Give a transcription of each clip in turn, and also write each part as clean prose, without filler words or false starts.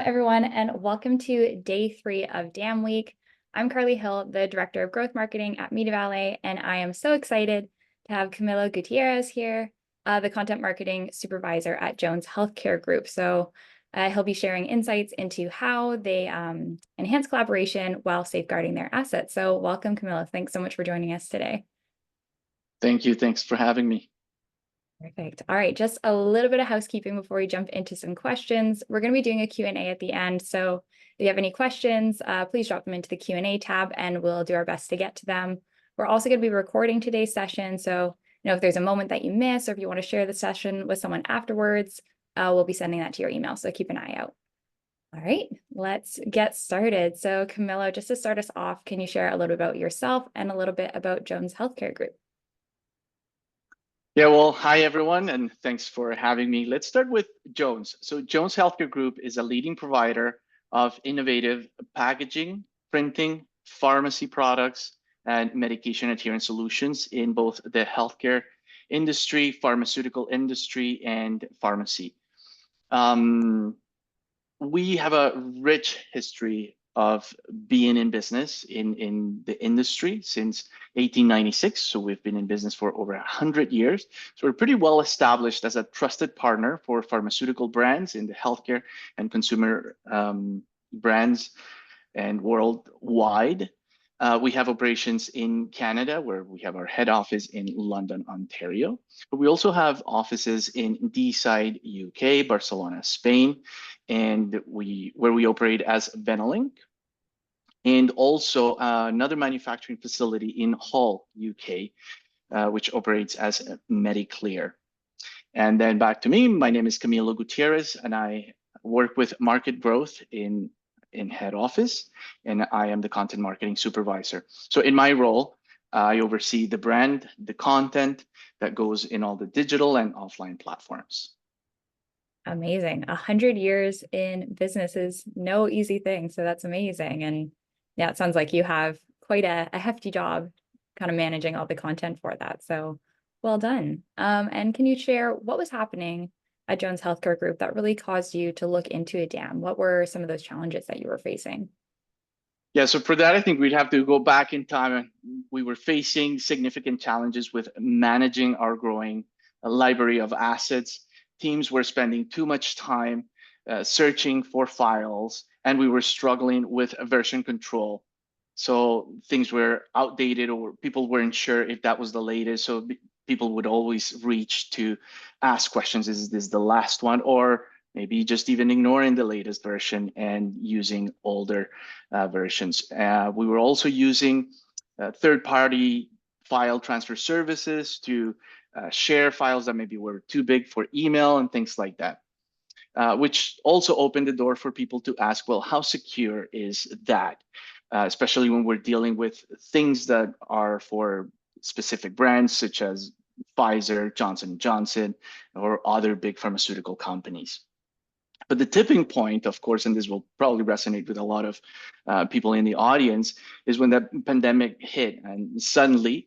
everyone, and welcome to day 3 of DAM Week. I'm Carly Hill, the Director of Growth Marketing at Media Valley, and I am so excited to have Camilo Gutierrez here, the Content Marketing Supervisor at Jones Healthcare Group. So he'll be sharing insights into how they enhance collaboration while safeguarding their assets. So welcome, Camilo. Thanks so much for joining us today. Thank you. Thanks for having me. Perfect. All right, just a little bit of housekeeping before we jump into some questions. We're going to be doing a Q&A at the end, so if you have any questions, please drop them into the Q&A tab and we'll do our best to get to them. We're also going to be recording today's session, so if there's a moment that you miss or if you want to share the session with someone afterwards, we'll be sending that to your email, so keep an eye out. All right, let's get started. So Camilo, just to start us off, can you share a little bit about yourself and a little bit about Jones Healthcare Group? Yeah, well, hi everyone, and thanks for having me. Let's start with Jones. So Jones Healthcare Group is a leading provider of innovative packaging, printing, pharmacy products, and medication adherence solutions in both the healthcare industry, pharmaceutical industry, and pharmacy. We have a rich history of being in business in the industry since 1896. So we've been in business for over 100 years. So we're pretty well established as a trusted partner for pharmaceutical brands in the healthcare and consumer brands and worldwide. We have operations in Canada, where we have our head office in London, Ontario. But we also have offices in Deeside, UK, Barcelona, Spain, and where we operate as Benelink, and also another manufacturing facility in Hull, UK, which operates as Mediclear. And then back to me, my name is Camilo Gutierrez, and I work with market growth in head office, and I am the content marketing supervisor. So in my role, I oversee the brand, the content that goes in all the digital and offline platforms. Amazing. 100 years in business is no easy thing. So that's amazing. And yeah, it sounds like you have quite a hefty job kind of managing all the content for that. So well done. And can you share what was happening at Jones Healthcare Group that really caused you to look into a DAM? What were some of those challenges that you were facing? Yeah, so for that, I think we'd have to go back in time. We were facing significant challenges with managing our growing library of assets. Teams were spending too much time searching for files, and we were struggling with version control. So things were outdated, or people weren't sure if that was the latest. So people would always reach to ask questions, is this the last one? Or maybe just even ignoring the latest version and using older versions. We were also using third-party file transfer services to share files that maybe were too big for email and things like that, which also opened the door for people to ask, well, how secure is that? Especially when we're dealing with things that are for specific brands such as Pfizer, Johnson & Johnson, or other big pharmaceutical companies. But the tipping point, of course, and this will probably resonate with a lot of people in the audience, is when the pandemic hit and suddenly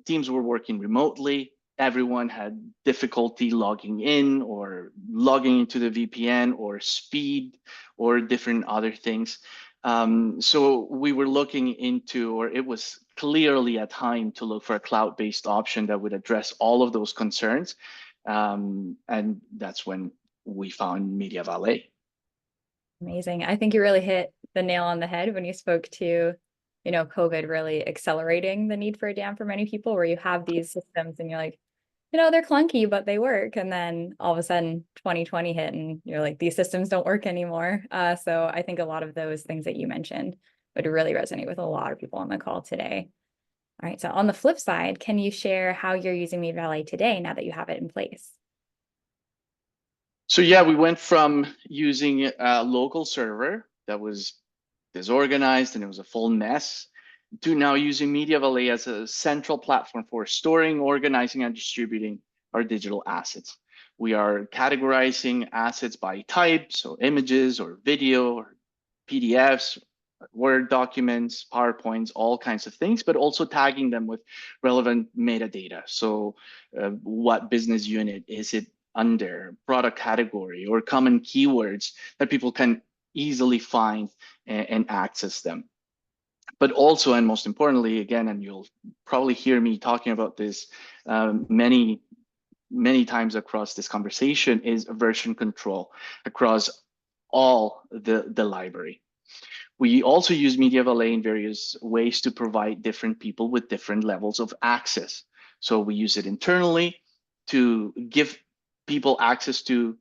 teams were working remotely. Everyone had difficulty logging in or logging into the VPN or speed or different other things. So we were looking into, or it was clearly a time to look for a cloud-based option that would address all of those concerns. And that's when we found Media Valley. Amazing. I think you really hit the nail on the head when you spoke to, COVID really accelerating the need for a DAM for many people, where you have these systems and you're like, they're clunky, but they work. And then all of a sudden 2020 hit and you're like, these systems don't work anymore. So I think a lot of those things that you mentioned would really resonate with a lot of people on the call today. All right. So on the flip side, can you share how you're using Media Valley today now that you have it in place? So yeah, we went from using a local server that was disorganized and it was a full mess to now using Media Valley as a central platform for storing, organizing, and distributing our digital assets. We are categorizing assets by type, so images or video or PDFs, Word documents, PowerPoints, all kinds of things, but also tagging them with relevant metadata. So what business unit is it under, product category, or common keywords that people can easily find and access them. But also, and most importantly, again, and you'll probably hear me talking about this many times across this conversation, is version control across all the library. We also use Media Valet in various ways to provide different people with different levels of access. So we use it internally to give people access to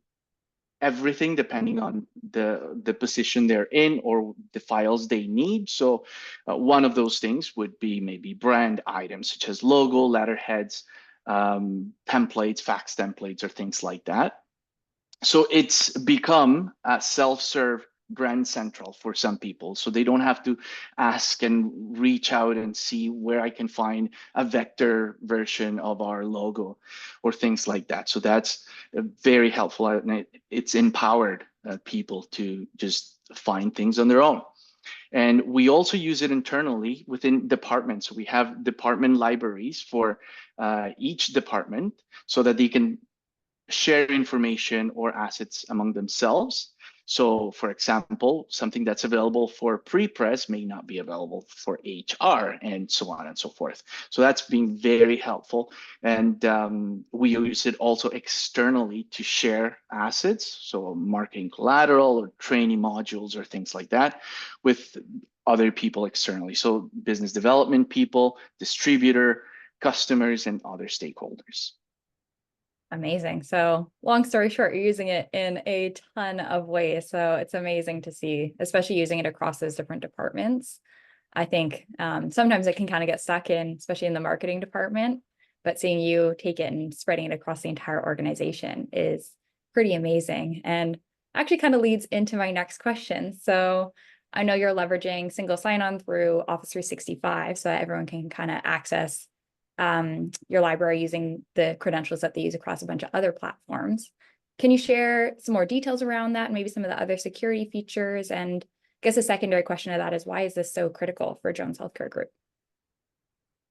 everything depending on the position they're in or the files they need. So one of those things would be maybe brand items such as logo, letterheads, templates, fax templates, or things like that. So it's become a self-serve brand central for some people. So they don't have to ask and reach out and see where I can find a vector version of our logo or things like that. So that's very helpful. And it's empowered people to just find things on their own. And we also use it internally within departments. So we have department libraries for each department so that they can share information or assets among themselves. So for example, something that's available for pre-press may not be available for HR and so on and so forth. So that's been very helpful. And we use it also externally to share assets. So marketing collateral or training modules or things like that with other people externally. So business development people, distributor, customers, and other stakeholders. Amazing. So long story short, you're using it in a ton of ways. So it's amazing to see, especially using it across those different departments. I think sometimes it can kind of get stuck in, especially in the marketing department, but seeing you take it and spreading it across the entire organization is pretty amazing. And actually kind of leads into my next question. So I know you're leveraging single sign-on through Office 365 so that everyone can kind of access your library using the credentials that they use across a bunch of other platforms. Can you share some more details around that and maybe some of the other security features? And I guess a secondary question to that is, why is this so critical for Jones Healthcare Group?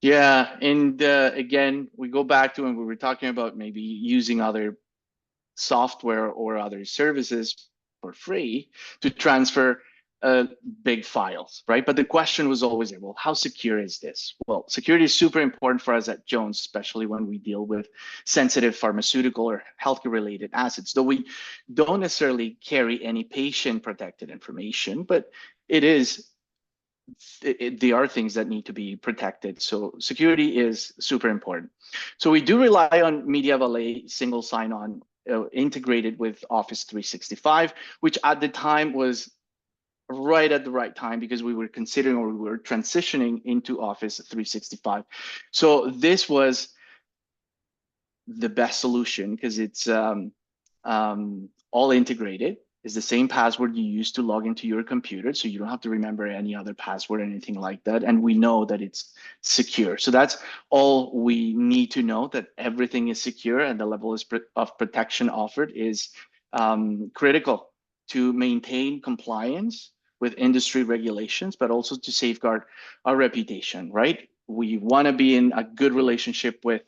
Yeah, and again, we go back to when we were talking about maybe using other software or other services for free to transfer big files, right? But the question was always, well, how secure is this? Well, security is super important for us at Jones, especially when we deal with sensitive pharmaceutical or healthcare related assets, though we don't necessarily carry any patient protected information, but there are things that need to be protected. So security is super important. So we do rely on Media Valet single sign-on integrated with Office 365, which at the time was right at the right time because we were considering or we were transitioning into Office 365. So this was the best solution because it's all integrated. It's the same password you use to log into your computer, so you don't have to remember any other password or anything like that. And we know that it's secure. So that's all we need to know, that everything is secure and the level of protection offered is critical to maintain compliance with industry regulations, but also to safeguard our reputation, right? We want to be in a good relationship with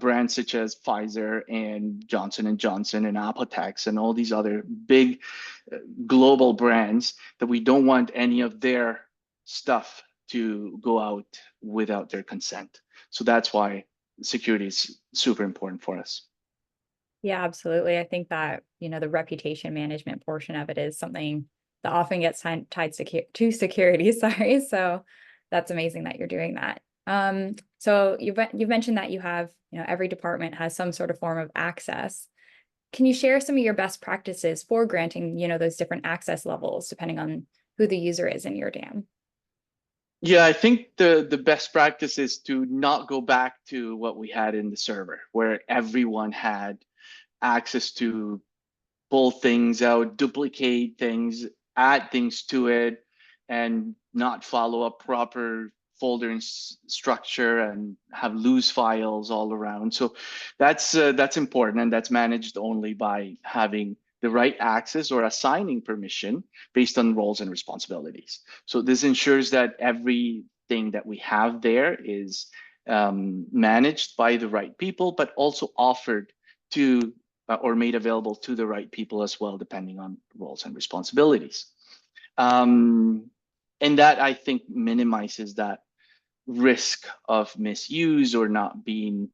brands such as Pfizer and Johnson & Johnson and Apotex and all these other big global brands, that we don't want any of their stuff to go out without their consent. So that's why security is super important for us. Yeah, absolutely. I think that, the reputation management portion of it is something that often gets tied to security. Sorry. So that's amazing that you're doing that. So you've mentioned that you have, every department has some sort of form of access. Can you share some of your best practices for granting, those different access levels depending on who the user is in your DAM? Yeah, I think the best practice is to not go back to what we had in the server, where everyone had access to pull things out, duplicate things, add things to it, and not follow a proper folder structure and have loose files all around. So that's important, and that's managed only by having the right access or assigning permission based on roles and responsibilities. So this ensures that everything that we have there is managed by the right people, but also offered to or made available to the right people as well, depending on roles and responsibilities. And that, I think, minimizes that risk of misuse or not being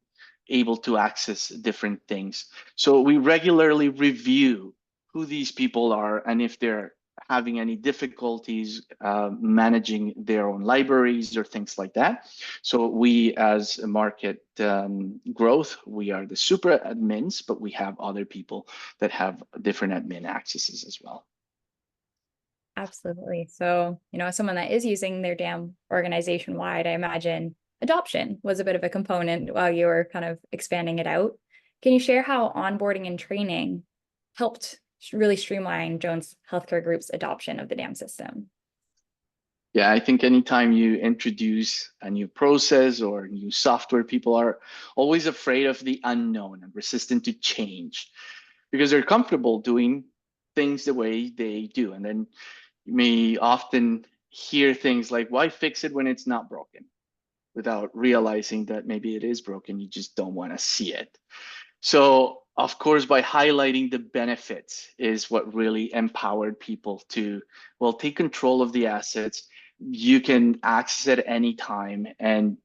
able to access different things. So we regularly review who these people are and if they're having any difficulties managing their own libraries or things like that. So we, as a market growth, we are the super admins, but we have other people that have different admin accesses as well. Absolutely. So, as someone that is using their DAM organization wide, I imagine adoption was a bit of a component while you were kind of expanding it out. Can you share how onboarding and training helped really streamline Jones Healthcare Group's adoption of the DAM system? Yeah, I think anytime you introduce a new process or new software, people are always afraid of the unknown and resistant to change because they're comfortable doing things the way they do. And then you may often hear things like, why fix it when it's not broken? Without realizing that maybe it is broken, you just don't want to see it. So, of course, by highlighting the benefits is what really empowered people to, well, take control of the assets. You can access it any time, and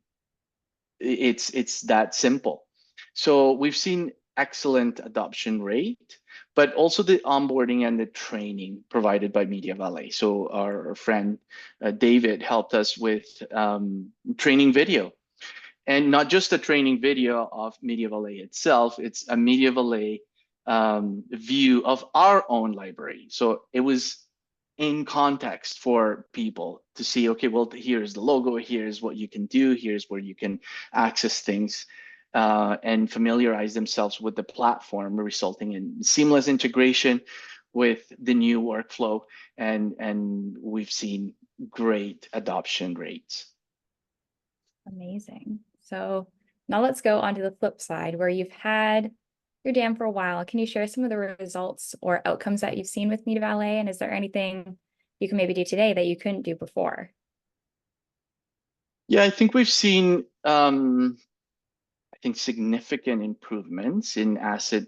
it's that simple. So we've seen excellent adoption rate, but also the onboarding and the training provided by Media Valet. So our friend David helped us with training video, and not just a training video of Media Valet itself, it's a Media Valet view of our own library. So it was in context for people to see, okay, well, here's the logo, here's what you can do, here's where you can access things and familiarize themselves with the platform, resulting in seamless integration with the new workflow. And we've seen great adoption rates. Amazing. So now let's go on to the flip side where you've had your DAM for a while. Can you share some of the results or outcomes that you've seen with Media Valet? And is there anything you can maybe do today that you couldn't do before? Yeah, I think we've seen, significant improvements in asset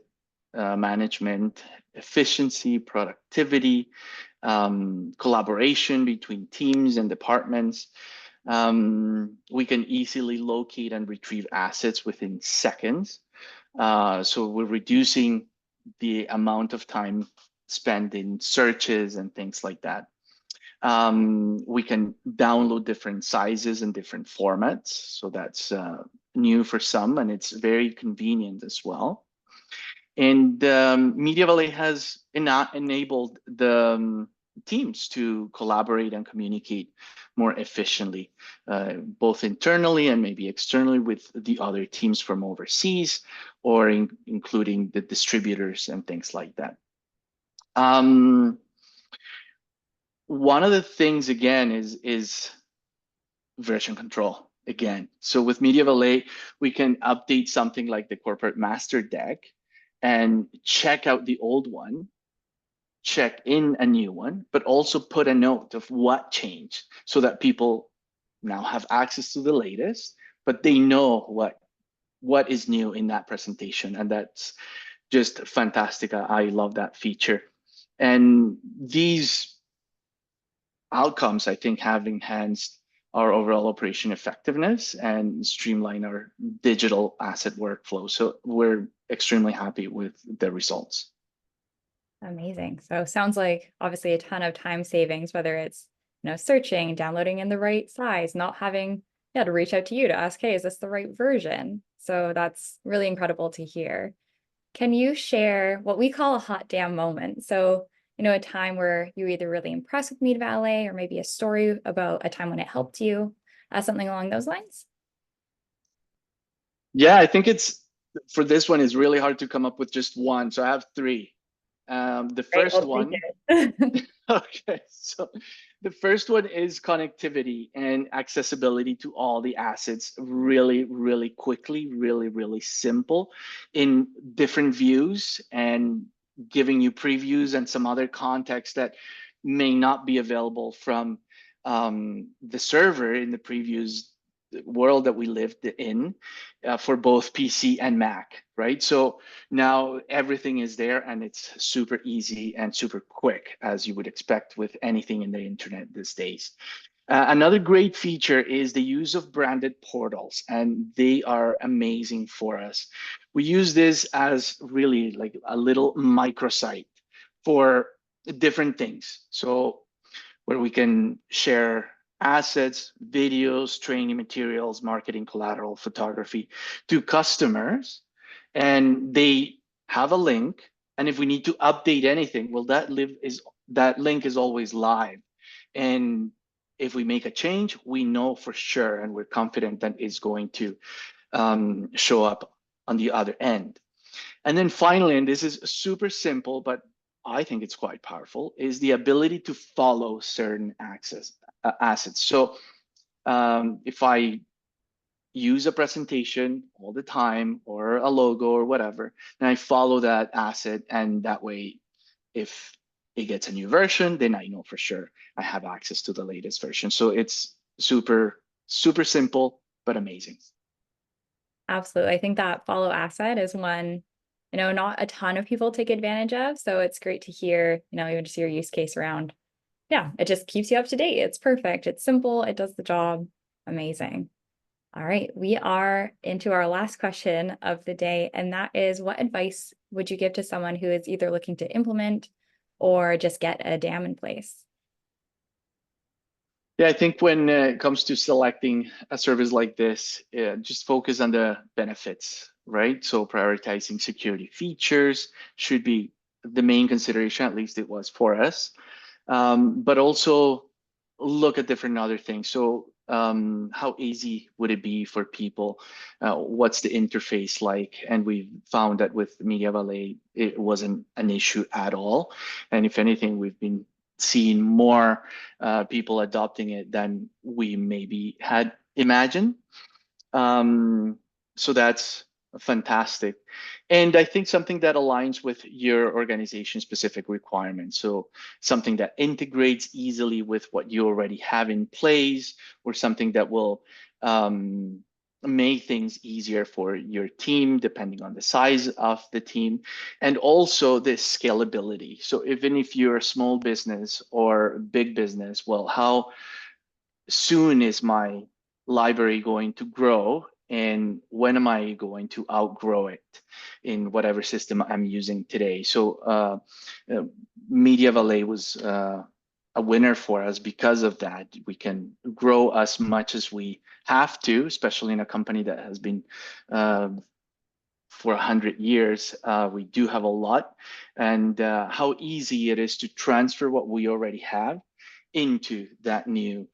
management, efficiency, productivity, collaboration between teams and departments. We can easily locate and retrieve assets within seconds. So we're reducing the amount of time spent in searches and things like that. We can download different sizes and different formats. So that's new for some, and it's very convenient as well. And Media Valet has enabled the teams to collaborate and communicate more efficiently, both internally and maybe externally with the other teams from overseas, or including the distributors and things like that. One of the things, again, is version control. Again, so with Media Valet, we can update something like the corporate master deck and check out the old one, check in a new one, but also put a note of what changed so that people now have access to the latest, but they know what is new in that presentation. And that's just fantastic. I love that feature. And these outcomes, I think, have enhanced our overall operation effectiveness and streamline our digital asset workflow. So we're extremely happy with the results. Amazing. So sounds like obviously a ton of time savings, whether it's, searching, downloading in the right size, not having to reach out to you to ask, hey, is this the right version? So that's really incredible to hear. Can you share what we call a hot DAM moment? So, a time where you were either really impressed with Media Valet or maybe a story about a time when it helped you, something along those lines? Yeah, I think for this one, it's really hard to come up with just one. So I have three. The Right, first I'll take one, it. okay, so the first one is connectivity and accessibility to all the assets really, really quickly, really, really simple in different views and giving you previews and some other context that may not be available from the server in the previews. world that we lived in for both PC and Mac, right? So now everything is there and it's super easy and super quick, as you would expect with anything in the internet these days. Another great feature is the use of branded portals, and they are amazing for us. We use this as really like a little microsite for different things. So where we can share assets, videos, training materials, marketing collateral, photography to customers. And they have a link. And if we need to update anything, well, that link is always live. And if we make a change, we know for sure and we're confident that it's going to show up on the other end. And then finally, and this is super simple, but I think it's quite powerful, is the ability to follow certain assets. So if I use a presentation all the time or a logo or whatever, then I follow that asset. And that way, if it gets a new version, then I know for sure I have access to the latest version. So it's super, super simple, but amazing. Absolutely. I think that follow asset is one, not a ton of people take advantage of. So it's great to hear, even just your use case around. Yeah, it just keeps you up to date. It's perfect. It's simple. It does the job. Amazing. All right. We are into our last question of the day. And that is, what advice would you give to someone who is either looking to implement or just get a dam in place? Yeah, I think when it comes to selecting a service like this, just focus on the benefits, right? So prioritizing security features should be the main consideration, at least it was for us. But also look at different other things. So how easy would it be for people? What's the interface like? And we found that with Media Valet, it wasn't an issue at all. And if anything, we've been seeing more people adopting it than we maybe had imagined. So that's fantastic. And I think something that aligns with your organization specific requirements. So something that integrates easily with what you already have in place, or something that will make things easier for your team, depending on the size of the team, and also the scalability. So even if you're a small business or big business, well, how soon is my library going to grow, and when am I going to outgrow it in whatever system I'm using today? So Media Valet was a winner for us because of that. We can grow as much as we have to, especially in a company that has been for 100 years. We do have a lot, and how easy it is to transfer what we already have into that new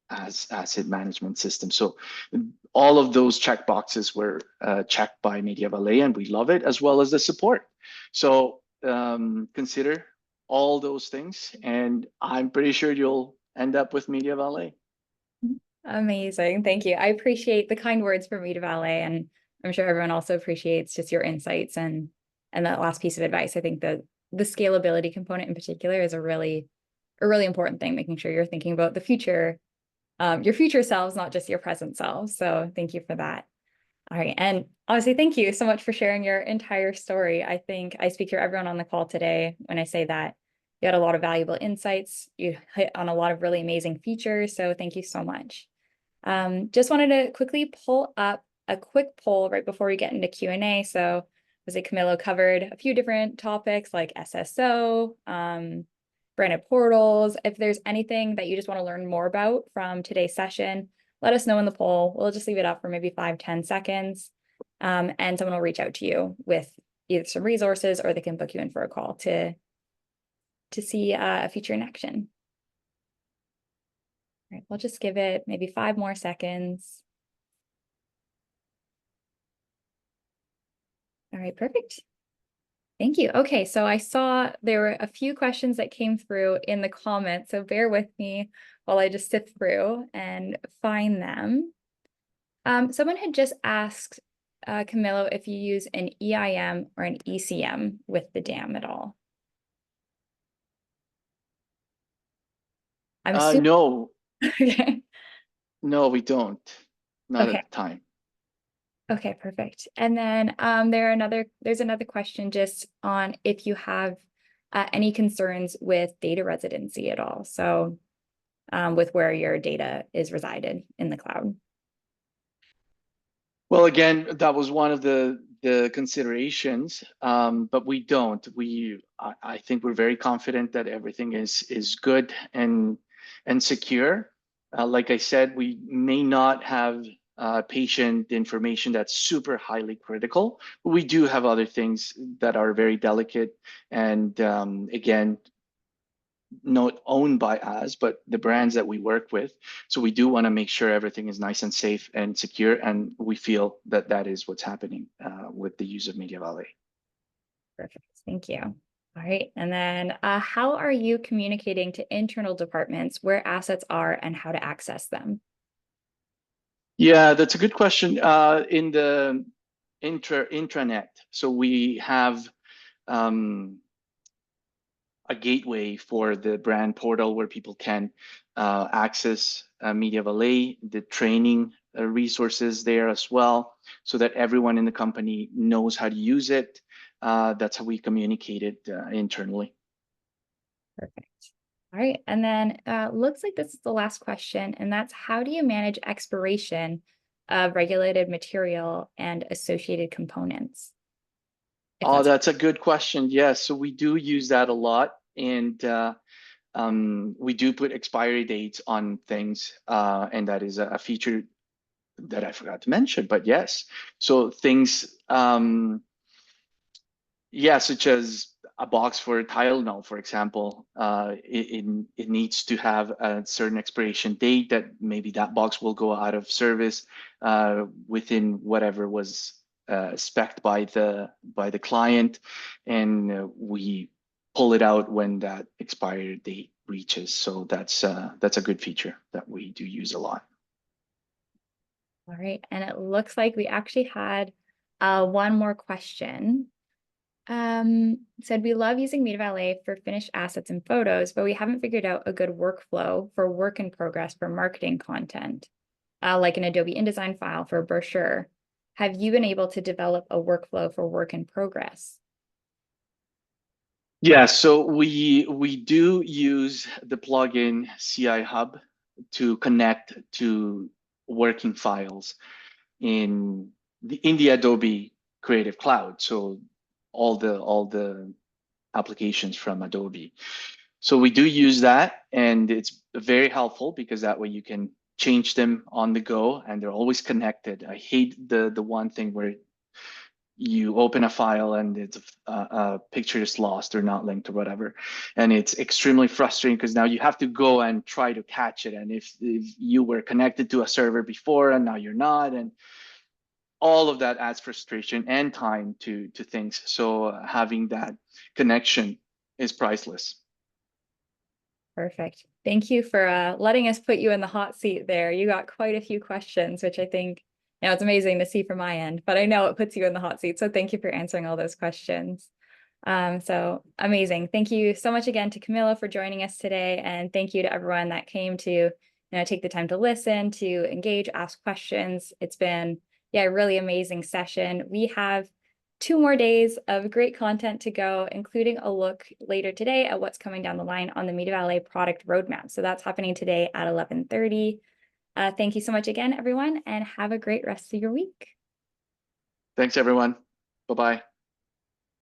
as asset management system. So all of those check boxes were checked by Media Valet, and we love it, as well as the support. So consider all those things, and I'm pretty sure you'll end up with Media Valet. Amazing. Thank you. I appreciate the kind words for Media Valet, and I'm sure everyone also appreciates just your insights and that last piece of advice. I think that the scalability component in particular is a really important thing, making sure you're thinking about the future, your future selves, not just your present selves. So thank you for that. All right. And obviously, thank you so much for sharing your entire story. I think I speak for everyone on the call today when I say that you had a lot of valuable insights. You hit on a lot of really amazing features. So thank you so much. Just wanted to quickly pull up a quick poll right before we get into Q&A. So was it Camilo covered a few different topics like SSO, branded portals. If there's anything that you just want to learn more about from today's session, let us know in the poll. We'll just leave it up for maybe 5-10 seconds. And someone will reach out to you with either some resources, or they can book you in for a call to see a feature in action. All right, we'll just give it maybe 5 more seconds. All right, perfect. Thank you. Okay, so I saw there were a few questions that came through in the comments, so bear with me while I just sift through and find them. Someone had just asked, Camilo, if you use an EIM or an ECM with the dam at all. I'm assuming No. okay. No, we don't. Not Okay. at the time. Okay, perfect. And then there's another question just on if you have any concerns with data residency at all. So with where your data is resided in the cloud. Well, again, that was one of the considerations, but we don't. I think we're very confident that everything is good and secure. Like I said, we may not have patient information that's super highly critical, but we do have other things that are very delicate and again, not owned by us, but the brands that we work with. So we do want to make sure everything is nice and safe and secure, and we feel that that is what's happening with the use of Media Valet. Perfect. Thank you. All right. And then how are you communicating to internal departments where assets are and how to access them? Yeah, that's a good question. In the intranet, so we have a gateway for the brand portal where people can access Media Valet, the training resources there as well, so that everyone in the company knows how to use it. That's how we communicate it internally. Perfect. All right. And then looks like this is the last question, and that's how do you manage expiration of regulated material and associated components? Oh, that's a good question. Yes, so we do use that a lot, and we do put expiry dates on things, and that is a feature that I forgot to mention. But yes, so things, yeah, such as a box for Tylenol, for example, it needs to have a certain expiration date that maybe that box will go out of service within whatever was spec'd by the client, and we pull it out when that expiry date reaches. So that's a good feature that we do use a lot. All right. And it looks like we actually had one more question. Said we love using Media Valet for finished assets and photos, but we haven't figured out a good workflow for work in progress for marketing content, like an Adobe InDesign file for a brochure. Have you been able to develop a workflow for work in progress? Yeah, so we do use the plugin CI Hub to connect to working files in the Adobe Creative Cloud. So all the applications from Adobe. So we do use that, and it's very helpful because that way you can change them on the go and they're always connected. I hate the one thing where you open a file and it's a picture is lost or not linked or whatever, and it's extremely frustrating because now you have to go and try to catch it, and if you were connected to a server before and now you're not, and all of that adds frustration and time to things. So having that connection is priceless. Perfect. Thank you for letting us put you in the hot seat there. You got quite a few questions, which I think, it's amazing to see from my end, but I know it puts you in the hot seat. So thank you for answering all those questions. So amazing. Thank you so much again to Camilo for joining us today. And thank you to everyone that came to, take the time to listen, to engage, ask questions. It's been, a really amazing session. We have 2 more days of great content to go, including a look later today at what's coming down the line on the Media Valet product roadmap. So that's happening today at 11:30. Thank you so much again, everyone, and have a great rest of your week. Thanks, everyone. Bye-bye.